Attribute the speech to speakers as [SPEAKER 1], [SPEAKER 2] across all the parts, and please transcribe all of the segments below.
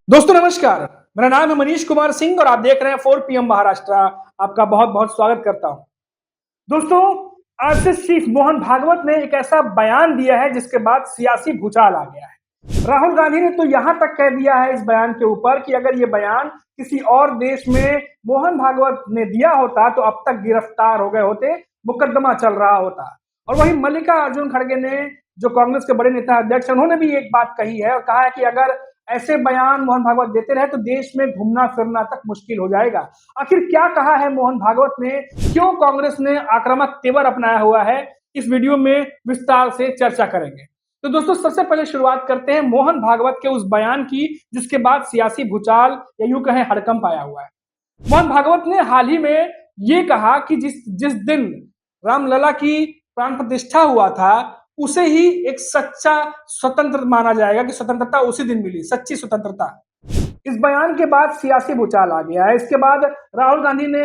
[SPEAKER 1] दोस्तों नमस्कार। मेरा नाम है मनीष कुमार सिंह और आप देख रहे हैं 4 PM महाराष्ट्र। आपका बहुत बहुत स्वागत करता हूं। दोस्तों, आज से चीफ मोहन भागवत ने एक ऐसा बयान दिया है जिसके बाद सियासी भूचाल आ गया है। राहुल गांधी ने तो यहां तक कह दिया है इस बयान के ऊपर कि अगर ये बयान किसी और देश में मोहन भागवत ने दिया होता तो अब तक गिरफ्तार हो गए होते, मुकदमा चल रहा होता। और वहीं मल्लिकार्जुन खड़गे ने, जो कांग्रेस के बड़े नेता अध्यक्ष, उन्होंने भी एक बात कही है और कहा है कि अगर ऐसे बयान मोहन भागवत देते रहे तो देश में घूमना फिरना तक मुश्किल हो जाएगा। आखिर क्या कहा है मोहन भागवत ने, क्यों कांग्रेस ने आक्रामक तेवर अपनाया हुआ है, इस वीडियो में विस्तार से चर्चा करेंगे। तो दोस्तों, सबसे पहले शुरुआत करते हैं मोहन भागवत के उस बयान की जिसके बाद सियासी भूचाल या यूं कहें हड़कंप आया हुआ है। मोहन भागवत ने हाल ही में ये कहा कि जिस जिस दिन रामलला की प्राण प्रतिष्ठा हुआ था उसे ही एक सच्चा स्वतंत्र माना जाएगा कि स्वतंत्रता उसी दिन मिली, सच्ची स्वतंत्रता। इस बयान के बाद सियासी भूचाल आ गया है। इसके बाद राहुल गांधी ने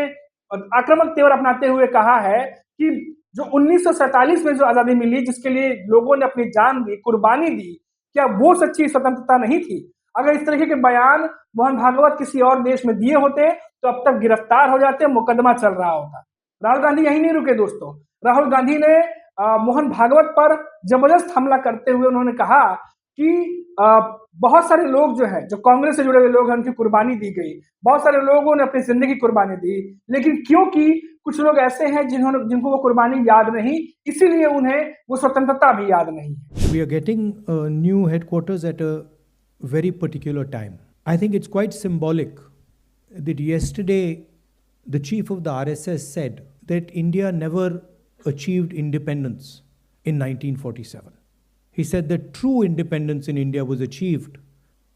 [SPEAKER 1] आक्रामक तेवर अपनाते हुए कहा है कि जो 1947 में जो आजादी मिली, जिसके लिए लोगों ने अपनी जान दी, कुर्बानी दी, क्या वो सच्ची स्वतंत्रता नहीं थी? अगर इस तरीके के बयान मोहन भागवत किसी और देश में दिए होते तो अब तक गिरफ्तार हो जाते, मुकदमा चल रहा होता। राहुल गांधी यही नहीं रुके दोस्तों। राहुल गांधी ने मोहन भागवत पर जबरदस्त हमला करते हुए उन्होंने कहा कि बहुत सारे लोग जो है, जो कांग्रेस से जुड़े हुए लोग हैं, उनकी कुर्बानी दी गई। बहुत सारे लोगों ने अपनी जिंदगी कुर्बानी दी, लेकिन क्योंकि कुछ लोग ऐसे हैं जिनको वो कुर्बानी याद नहीं, इसीलिए उन्हें वो स्वतंत्रता भी याद नहीं है।
[SPEAKER 2] We are getting new headquarters at a very particular time. I think it's quite symbolic that yesterday the chief of the RSS said that India never achieved independence in 1947. He said that true independence in India was achieved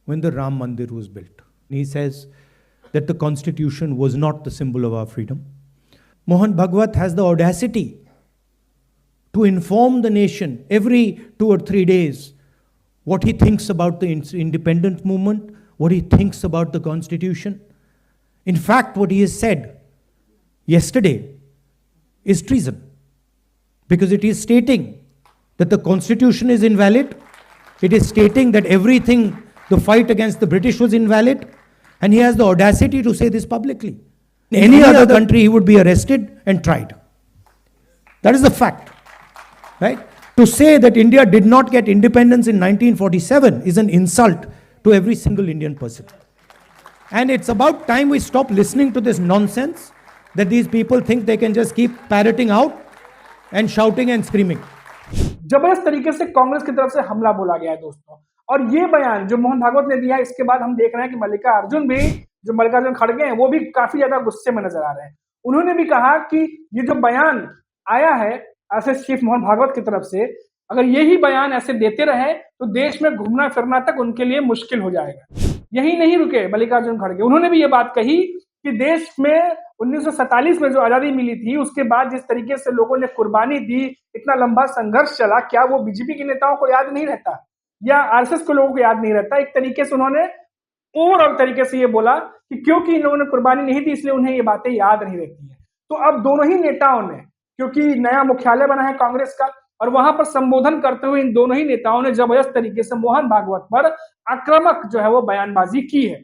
[SPEAKER 2] when the Ram Mandir was built. He says that the constitution was not the symbol of our freedom. Mohan Bhagwat has the audacity to inform the nation every 2 or 3 days what he thinks about the independence movement, what he thinks about the constitution. In fact, what he has said yesterday is treason, because it is stating that the constitution is invalid, it is stating that everything, the fight against the British was invalid, and he has the audacity to say this publicly. In any other country, he would be arrested and tried. That is the fact, right? To say that India did not get independence in 1947 is an insult to every single Indian person. And it's about time we stop listening to this nonsense that these people think they can just keep parroting out and shouting and screaming.
[SPEAKER 1] जबरदस्त तरीके से कांग्रेस की तरफ से हमला बोला गया है दोस्तों। और ये बयान जो मोहन भागवत ने दिया है, इसके बाद हम देख रहे हैं कि मल्लिकार्जुन खड़गे हैं, वो भी काफी ज्यादा गुस्से में नजर आ रहे हैं। उन्होंने भी कहा कि ये जो बयान आया है ऐसे चीफ मोहन भागवत की तरफ से, अगर यही बयान ऐसे देते रहे तो देश में घूमना फिरना तक उनके लिए मुश्किल हो जाएगा। यही नहीं रुके मल्लिकार्जुन खड़गे, उन्होंने भी ये बात कही कि देश में 1947 में जो आजादी मिली थी, उसके बाद जिस तरीके से लोगों ने कुर्बानी दी, इतना लंबा संघर्ष चला, क्या वो बीजेपी के नेताओं को याद नहीं रहता या आरएसएस के लोगों को याद नहीं रहता? एक तरीके से उन्होंने ओवरऑल तरीके से ये बोला कि क्योंकि इन लोगों ने कुर्बानी नहीं दी इसलिए उन्हें ये बातें याद नहीं रहती है। तो अब दोनों ही नेताओं ने, क्योंकि नया मुख्यालय बना है कांग्रेस का, और वहां पर संबोधन करते हुए इन दोनों ही नेताओं ने जबरदस्त तरीके से मोहन भागवत पर आक्रामक जो है वो बयानबाजी की है।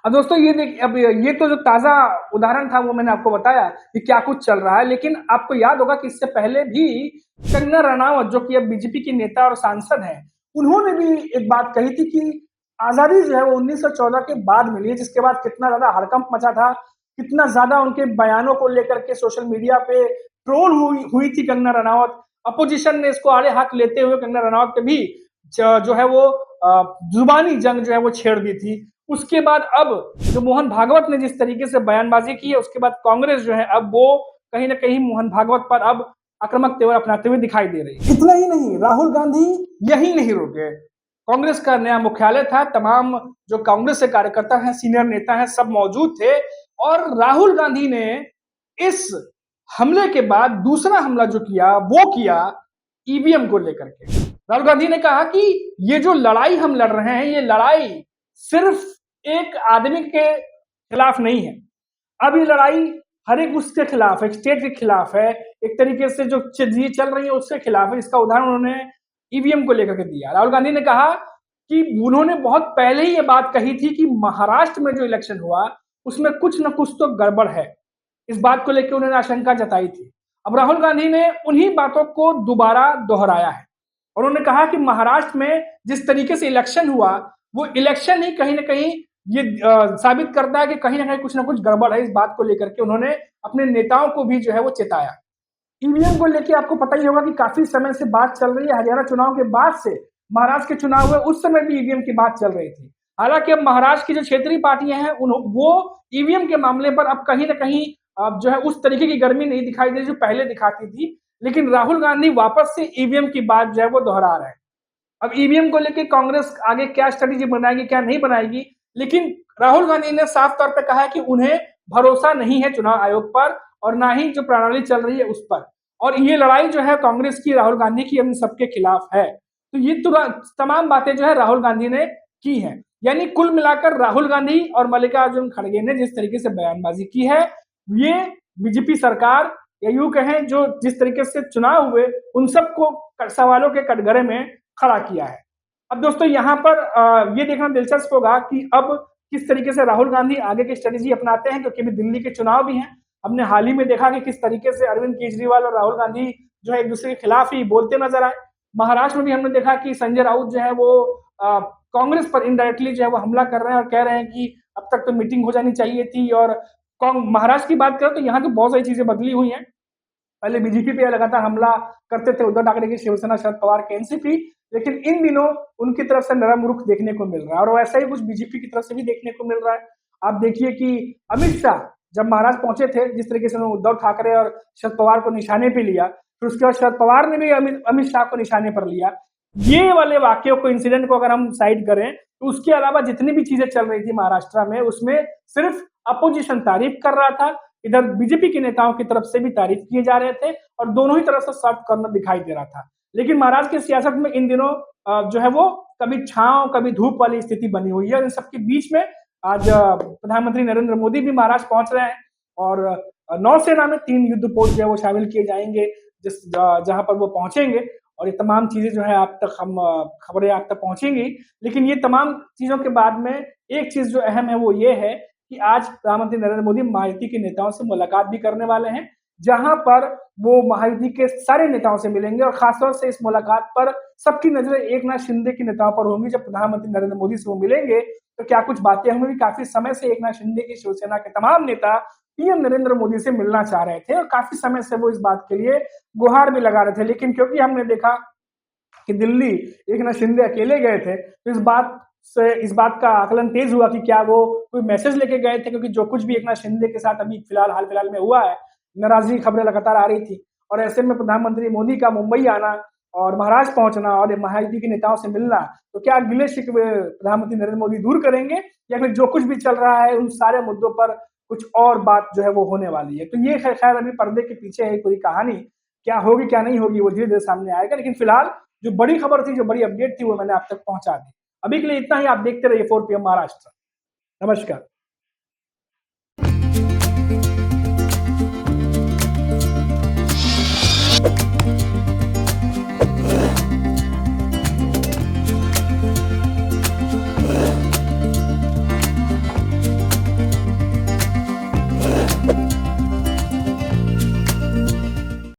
[SPEAKER 1] अब दोस्तों अब ये तो जो ताजा उदाहरण था वो मैंने आपको बताया कि क्या कुछ चल रहा है, लेकिन आपको याद होगा कि इससे पहले भी कंगना रनावत, जो कि अब बीजेपी की नेता और सांसद हैं, उन्होंने भी एक बात कही थी कि आजादी जो है वो 1914 के बाद मिली है, जिसके बाद कितना ज्यादा हड़कंप मचा था, कितना ज्यादा उनके बयानों को लेकर के सोशल मीडिया पे ट्रोल हुई थी कंगना रनावत। अपोजिशन ने इसको आड़े हाथ लेते हुए कंगना रनावत पे भी जो है वो जुबानी जंग जो है वो छेड़ दी थी। उसके बाद अब जो मोहन भागवत ने जिस तरीके से बयानबाजी की है, उसके बाद कांग्रेस जो है अब वो कहीं ना कहीं मोहन भागवत पर अब आक्रामक तेवर अपनाते हुए दिखाई दे रही है। इतना ही नहीं, राहुल गांधी यही नहीं रुके। कांग्रेस का नया मुख्यालय था, तमाम जो कांग्रेस के कार्यकर्ता हैं, सीनियर नेता हैं, सब मौजूद थे, और राहुल गांधी ने इस हमले के बाद दूसरा हमला जो किया वो किया ईवीएम को लेकर के। राहुल गांधी ने कहा कि ये जो लड़ाई हम लड़ रहे हैं, ये लड़ाई सिर्फ एक आदमी के खिलाफ नहीं है। अब ये लड़ाई हर एक उसके खिलाफ है, स्टेट के खिलाफ है, एक तरीके से जो चीजें चल रही है उसके खिलाफ है। इसका उदाहरण उन्होंने ईवीएम को लेकर के दिया। राहुल गांधी ने कहा कि उन्होंने बहुत पहले ही ये बात कही थी कि महाराष्ट्र में जो इलेक्शन हुआ उसमें कुछ न कुछ तो गड़बड़ है। इस बात को लेकर उन्होंने आशंका जताई थी। अब राहुल गांधी ने उन्हीं बातों को दोबारा दोहराया है और उन्होंने कहा कि महाराष्ट्र में जिस तरीके से इलेक्शन हुआ, वो इलेक्शन ही कहीं न कहीं ये साबित करता है कि कहीं न कहीं कुछ न कुछ गड़बड़ है। इस बात को लेकर के उन्होंने अपने नेताओं को भी जो है वो चेताया। ईवीएम को लेके आपको पता ही होगा कि काफी समय से बात चल रही है। हरियाणा चुनाव के बाद से महाराष्ट्र के चुनाव हुए, उस समय भी ईवीएम की बात चल रही थी। हालांकि अब महाराष्ट्र की जो क्षेत्रीय पार्टियां हैं वो ईवीएम के मामले पर अब कहीं ना कहीं अब जो है उस तरीके की गर्मी नहीं दिखाई दे रही जो पहले दिखाती थी। लेकिन राहुल गांधी वापस से ईवीएम की बात जो है वो दोहरा रहे हैं। अब ईवीएम को लेके कांग्रेस आगे क्या स्ट्रेटेजी बनाएगी, क्या नहीं बनाएगी, लेकिन राहुल गांधी ने साफ तौर पे कहा है कि उन्हें भरोसा नहीं है चुनाव आयोग पर और ना ही जो प्रणाली चल रही है उस पर। और ये लड़ाई जो है कांग्रेस की, राहुल गांधी की, हम सबके खिलाफ है। तो ये तमाम बातें जो है राहुल गांधी ने की हैं। यानी कुल मिलाकर राहुल गांधी और मल्लिकार्जुन खड़गे ने जिस तरीके से बयानबाजी की है, ये बीजेपी सरकार या यूं कहें जो जिस तरीके से चुनाव हुए उन सबको सवालों के कटघरे में खड़ा किया है। अब दोस्तों यहाँ पर ये देखना दिलचस्प होगा कि अब किस तरीके से राहुल गांधी आगे की स्ट्रेटेजी अपनाते हैं, क्योंकि अभी दिल्ली के चुनाव भी हैं। हमने हाल ही में देखा कि किस तरीके से अरविंद केजरीवाल और राहुल गांधी जो है एक दूसरे के खिलाफ ही बोलते नजर आए। महाराष्ट्र में भी हमने देखा कि संजय राउत जो है वो कांग्रेस पर इनडायरेक्टली जो है वो हमला कर रहे हैं और कह रहे हैं कि अब तक तो मीटिंग हो जानी चाहिए थी। और महाराष्ट्र की बात करें तो यहाँ तो बहुत सारी चीजें बदली हुई हैं। पहले बीजेपी पे लगातार हमला करते थे उद्धव ठाकरे की शिवसेना, शरद पवार के एनसीपी, लेकिन इन दिनों उनकी तरफ से नरम रुख देखने को मिल रहा है और वैसा ही कुछ बीजेपी की तरफ से भी देखने को मिल रहा है। आप देखिए कि अमित शाह जब महाराष्ट्र पहुंचे थे, जिस तरीके से उन्होंने उद्धव ठाकरे और शरद पवार को निशाने पे लिया, फिर उसके बाद शरद पवार ने भी अमित शाह को निशाने पर लिया। ये वाले वाक्यों को, इंसिडेंट को अगर हम साइड करें तो उसके अलावा जितनी भी चीजें चल रही थी महाराष्ट्र में, उसमें सिर्फ अपोजिशन तारीफ कर रहा था, इधर बीजेपी के नेताओं की तरफ से भी तारीफ किए जा रहे थे और दोनों ही तरफ से सॉफ्ट कॉर्नर दिखाई दे रहा था। लेकिन महाराष्ट्र की सियासत में इन दिनों जो है वो कभी छांव कभी धूप वाली स्थिति बनी हुई है और इन सबके बीच में आज प्रधानमंत्री नरेंद्र मोदी भी महाराष्ट्र पहुंच रहे हैं और नौसेना में 3 युद्धपोत जो है वो शामिल किए जाएंगे, जहां पर वो पहुंचेंगे और ये तमाम चीजें जो है आप तक हम खबरें आप तक पहुंचेंगी। लेकिन ये तमाम चीजों के बाद में एक चीज जो अहम है वो ये है कि आज प्रधानमंत्री नरेंद्र मोदी महायुति के नेताओं से मुलाकात भी करने वाले हैं, जहां पर वो महायुति के सारे नेताओं से मिलेंगे और खासतौर से इस मुलाकात पर सबकी नजरें एकनाथ शिंदे के नेताओं पर होंगी। जब प्रधानमंत्री नरेंद्र मोदी से वो मिलेंगे तो क्या कुछ बातें होंगी। काफी समय से एकनाथ शिंदे की शिवसेना के तमाम नेता पीएम नरेंद्र मोदी से मिलना चाह रहे थे और काफी समय से वो इस बात के लिए गुहार भी लगा रहे थे, लेकिन क्योंकि हमने देखा कि दिल्ली एकनाथ शिंदे अकेले गए थे तो इस बात का आकलन तेज हुआ कि क्या वो कोई मैसेज लेके गए थे, क्योंकि जो कुछ भी एकनाथ शिंदे के साथ अभी हाल फिलहाल में हुआ है, नाराजगी की खबरें लगातार आ रही थी और ऐसे में प्रधानमंत्री मोदी का मुंबई आना और महाराष्ट्र पहुंचना और महायुति के नेताओं से मिलना, तो क्या गिले शिकवे प्रधानमंत्री नरेंद्र मोदी दूर करेंगे या फिर जो कुछ भी चल रहा है उन सारे मुद्दों पर कुछ और बात जो है वो होने वाली है। तो ये खैर अभी पर्दे के पीछे है पूरी कहानी, क्या होगी क्या नहीं होगी वो धीरे धीरे सामने आएगा। लेकिन फिलहाल जो बड़ी खबर थी, जो बड़ी अपडेट थी, वो मैंने आप तक पहुंचा दी। अभी के लिए इतना ही। आप देखते रहिए 4 PM महाराष्ट्र। नमस्कार।